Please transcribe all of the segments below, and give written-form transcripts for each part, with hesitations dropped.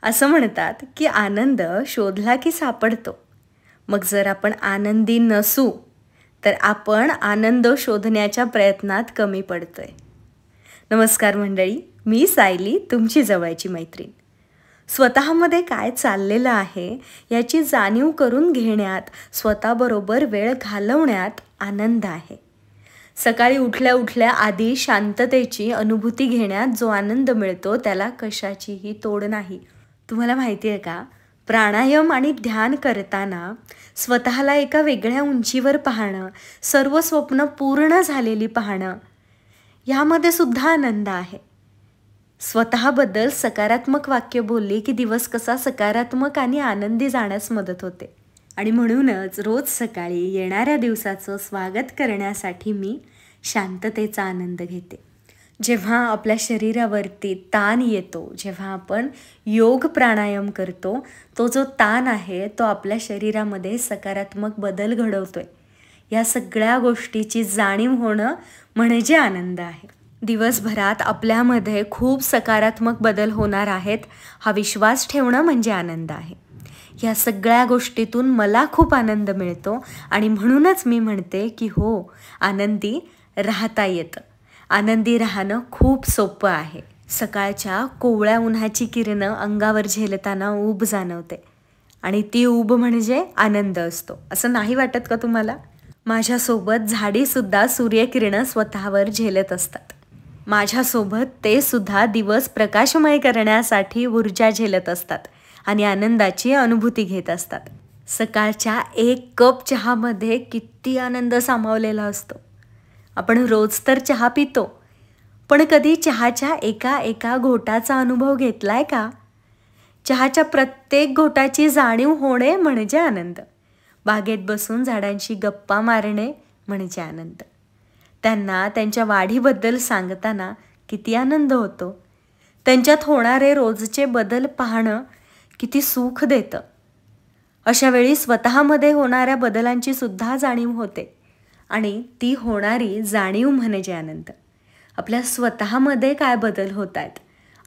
असं म्हणतात की आनंद शोधला की सापडतो. मग जर आपण आनंदी नसू तर आपण आनंद शोधण्याच्या प्रयत्नात कमी पडतोय. नमस्कार मंडळी, मी सायली, तुमची जवळची मैत्रीण. स्वतःमध्ये काय चाललेलं आहे याची जाणीव करून घेण्यात, स्वतःबरोबर वेळ घालवण्यात आनंद आहे. सकाळी उठल्या उठल्या आधी शांततेची अनुभूती घेण्यात जो आनंद मिळतो त्याला कशाचीही तोड नाही. तुम्हाला माहिती आहे का, प्राणायाम आणि ध्यान करताना स्वतःला एका वेगळ्या उंचीवर पाहणं, सर्व स्वप्न पूर्ण झालेली पाहणं, यामध्ये सुद्धा आनंद आहे. स्वतःबद्दल सकारात्मक वाक्य बोलली की दिवस कसा सकारात्मक आणि आनंदी जाण्यास मदत होते. आणि म्हणूनच रोज सकाळी येणाऱ्या दिवसाचं स्वागत करण्यासाठी मी शांततेचा आनंद घेते. जेव्हा आपल्या शरीरावरती ताण येतो, जेव्हा आपण योग प्राणायाम करतो, तो जो ताण आहे तो आपल्या शरीरामध्ये सकारात्मक बदल घडवतोय. या सगळ्या गोष्टीची जाणीव होणं म्हणजे आनंद आहे. दिवसभरात आपल्यामध्ये खूप सकारात्मक बदल होणार आहेत हा विश्वास ठेवणं म्हणजे आनंद आहे. या सगळ्या गोष्टीतून मला खूप आनंद मिळतो आणि म्हणूनच मी म्हणते की हो, आनंदी राहता येतं. आनंदी राहणं खूप सोपं आहे. सकाळच्या कोवळ्या उन्हाची किरणं अंगावर झेलताना ऊब जाणवते आणि ती ऊब म्हणजे आनंद असतो. असं नाही वाटत का तुम्हाला? माझ्यासोबत झाडीसुद्धा सूर्यकिरणं स्वतःवर झेलत असतात. माझ्यासोबत ते सुद्धा दिवस प्रकाशमय करण्यासाठी ऊर्जा झेलत असतात आणि आनंदाची अनुभूती घेत असतात. सकाळच्या 1 कप चहामध्ये किती आनंद सामावलेला असतो. आपण रोज तर चहा पितो, पण कधी चहाच्या एका घोटाचा अनुभव घेतलाय का? चहाच्या प्रत्येक घोटाची जाणीव होणे म्हणजे आनंद. बागेत बसून झाडांशी गप्पा मारणे म्हणजे आनंद. त्यांना त्यांच्या वाढीबद्दल सांगताना किती आनंद होतो. त्यांच्यात होणारे रोजचे बदल पाहणं किती सुख देतं. अशा वेळी स्वतःमध्ये होणाऱ्या बदलांची सुद्धा जाणीव होते आणि ती होणारी जाणीव म्हणजे आनंद. आपल्या स्वतःमध्ये काय बदल होत आहेत,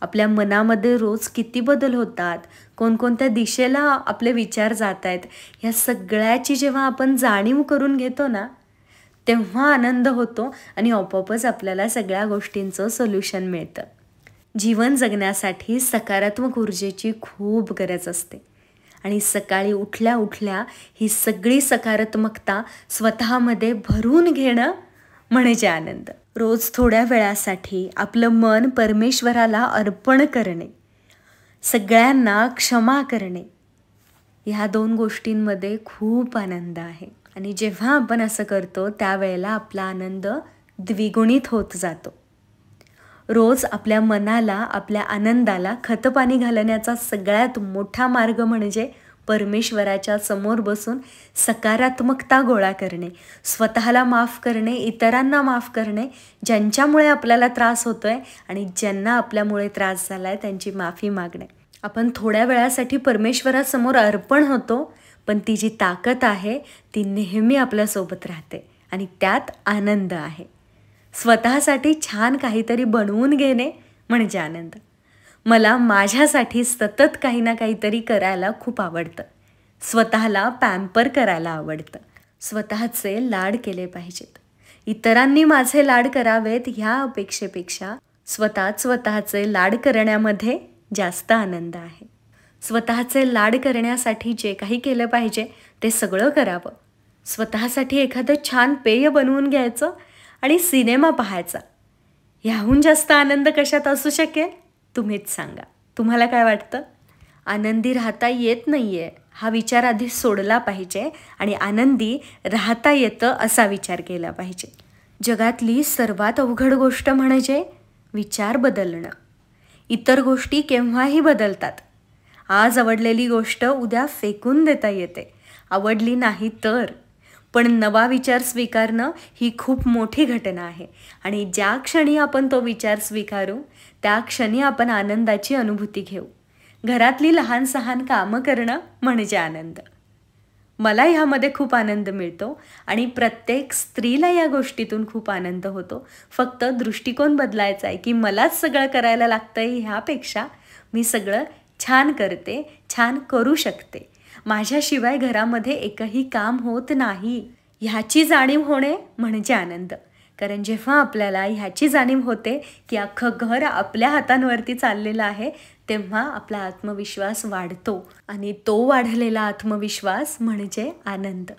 आपल्या मनामध्ये रोज किती बदल होतात, कोणकोणत्या दिशेला आपले विचार जात आहेत, ह्या सगळ्याची जेव्हा आपण जाणीव करून घेतो ना, तेव्हा आनंद होतो आणि आपोआपच आपल्याला सगळ्या गोष्टींचं सोल्युशन मिळतं. जीवन जगण्यासाठी सकारात्मक ऊर्जेची खूप गरज असते आणि सकाळी उठल्या उठल्या ही सगळी सकारात्मकता स्वतःमध्ये भरून घेणं म्हणजे आनंद. रोज थोड्या वेळासाठी आपलं मन परमेश्वराला अर्पण करणे, सगळ्यांना क्षमा करणे, ह्या 2 गोष्टींमध्ये खूप आनंद आहे. आणि जेव्हा आपण असं करतो त्यावेळेला आपला आनंद द्विगुणित होत जातो. रोज आपल्या मनाला, आपल्या आनंदाला खतपाणी घालण्याचा सगळ्यात मोठा मार्ग म्हणजे परमेश्वराच्या समोर बसून सकारात्मकता गोळा करणे, स्वतःला माफ करणे, इतरांना माफ करणे, ज्यांच्यामुळे आपल्याला त्रास होतोय आणि ज्यांना आपल्यामुळे त्रास झाला आहे त्यांची माफी मागणे. आपण थोड्या वेळासाठी परमेश्वरासमोर अर्पण होतो, पण ती जी ताकद आहे ती नेहमी आपल्यासोबत राहते आणि त्यात आनंद आहे. स्वतःसाठी छान काहीतरी बनवून घेणे म्हणजे आनंद. मला माझ्यासाठी सतत काही ना काहीतरी करायला खूप आवडतं. स्वतःला पॅम्पर करायला आवडतं. स्वतःचे लाड केले पाहिजेत. इतरांनी माझे लाड करावेत ह्या अपेक्षेपेक्षा स्वतःचे लाड करण्यामध्ये जास्त आनंद आहे. स्वतःचे लाड करण्यासाठी जे काही केलं पाहिजे ते सगळं करावं. स्वतःसाठी एखादं छान पेय बनवून घ्यायचं आणि सिनेमा पाहायचा. ह्याहून जास्त आनंद कशात असू शकेल? तुम्हीच सांगा. तुम्हाला काय वाटतं? आनंदी राहता येत नाहीये हा विचार आधी सोडला पाहिजे आणि आनंदी राहता येतं असा विचार केला पाहिजे. जगातली सर्वात अवघड गोष्ट म्हणजे विचार बदलणं. इतर गोष्टी केव्हाही बदलतात. आज आवडलेली गोष्ट उद्या फेकून देता येते, आवडली नाही तर. पण नवा विचार स्वीकारणं ही खूप मोठी घटना आहे आणि ज्या क्षणी आपण तो विचार स्वीकारू त्या क्षणी आपण आनंदाची अनुभूती घेऊ. घरातली लहान सहान कामं करणं म्हणजे आनंद. मला ह्यामध्ये खूप आनंद मिळतो आणि प्रत्येक स्त्रीला या गोष्टीतून खूप आनंद होतो. फक्त दृष्टिकोन बदलायचा आहे की मलाच सगळं करायला लागतंय ह्यापेक्षा मी सगळं छान करते, छान करू शकते, माझ्याशिवाय घरामध्ये एकही काम होत नाही, ह्याची जाणीव होणे म्हणजे आनंद. कारण जेव्हा आपल्याला ह्याची जाणीव होते की अख्खं घर आपल्या हातांवरती चाललेलं आहे, तेव्हा आपला आत्मविश्वास वाढतो आणि तो वाढलेला आत्मविश्वास म्हणजे आनंद.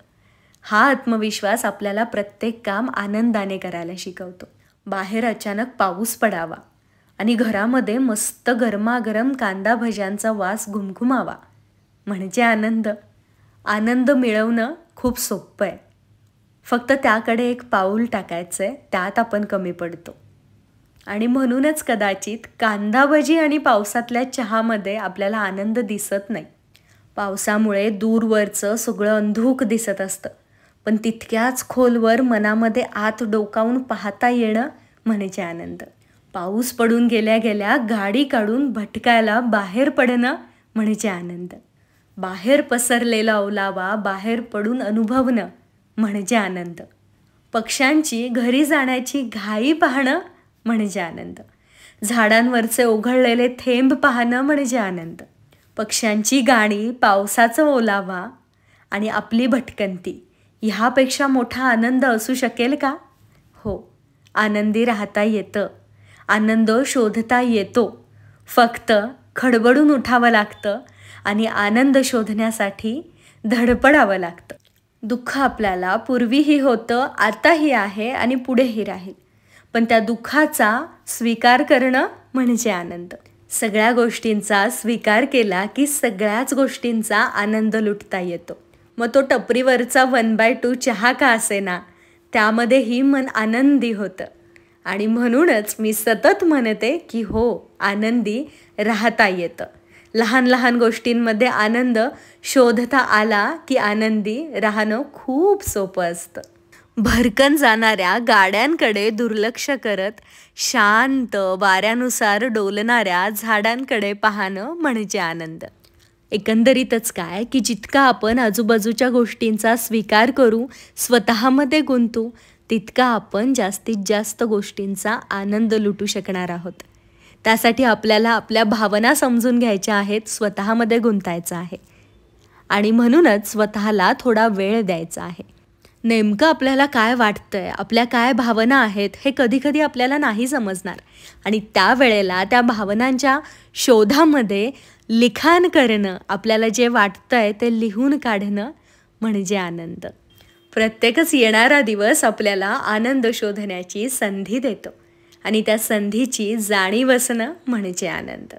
हा आत्मविश्वास आपल्याला प्रत्येक काम आनंदाने करायला शिकवतो. बाहेर अचानक पाऊस पडावा आणि घरामध्ये मस्त गरमागरम कांदा भज्यांचा वास घुमघुमावा म्हणजे आनंद. आनंद मिळवणं खूप सोपं आहे. फक्त त्याकडे एक पाऊल टाकायचं आहे, त्यात आपण कमी पडतो. आणि म्हणूनच कदाचित कांदा भजी आणि पावसातल्या चहामध्ये आपल्याला आनंद दिसत नाही. पावसामुळे दूरवरचं सगळं अंधुक दिसत असतं, पण तितक्याच खोलवर मनामध्ये आत डोकावून पाहता येणं म्हणजे आनंद. पाऊस पडून गेल्या गेल्या गाडी काढून भटकायला बाहेर पडणं म्हणजे आनंद. बाहेर पसरलेला ओलावा बाहेर पडून अनुभवणं म्हणजे आनंद. पक्ष्यांची घरी जाण्याची घाई पाहणं म्हणजे आनंद. झाडांवरचे ओघळलेले थेंब पाहणं म्हणजे आनंद. पक्ष्यांची गाणी, पावसाचा ओलावा आणि आपली भटकंती ह्यापेक्षा मोठा आनंद असू शकेल का? हो, आनंदी राहता येतं, आनंद शोधता येतो. फक्त खडबडून उठावं लागतं आणि आनंद शोधण्यासाठी धडपडावं लागतं. दुःख आपल्याला पूर्वीही होतं, आताही आहे आणि पुढेही राहील, पण त्या दुःखाचा स्वीकार करणं म्हणजे आनंद. सगळ्या गोष्टींचा स्वीकार केला की सगळ्याच गोष्टींचा आनंद लुटता येतो. मग तो टपरीवरचा 1/2 चहा का असेना, त्यामध्येही मन आनंदी होतं. आणि म्हणूनच मी सतत म्हणते की हो, आनंदी राहता येतं. लहान लहान गोष्टींमध्ये आनंद शोधता आला की आनंदी राहणं खूप सोपं असतं. भरकन जाणाऱ्या गाड्यांकडे दुर्लक्ष करत शांत वाऱ्यानुसार डोलणाऱ्या झाडांकडे पाहणं म्हणजे आनंद. एकंदरीतच काय की जितका आपण आजूबाजूच्या गोष्टींचा स्वीकार करू, स्वतःमध्ये गुंतू, तितका आपण जास्तीत जास्त गोष्टींचा आनंद लुटू शकणार आहोत. त्यासाठी आपल्याला आपल्या भावना समजून घ्यायच्या आहेत, स्वतःमध्ये गुंतायचं आहे आणि म्हणूनच स्वतःला थोडा वेळ द्यायचा आहे. नेमकं आपल्याला काय वाटतंय, आपल्या काय भावना आहेत हे कधीकधी आपल्याला नाही समजणार आणि त्यावेळेला त्या भावनांच्या शोधामध्ये लिखाण करणं, आपल्याला जे वाटतंय ते लिहून काढणं म्हणजे आनंद. प्रत्येकच येणारा दिवस आपल्याला आनंद शोधण्याची संधी देतो आणि त्या संधीची जाणीव असणं म्हणजे आनंद.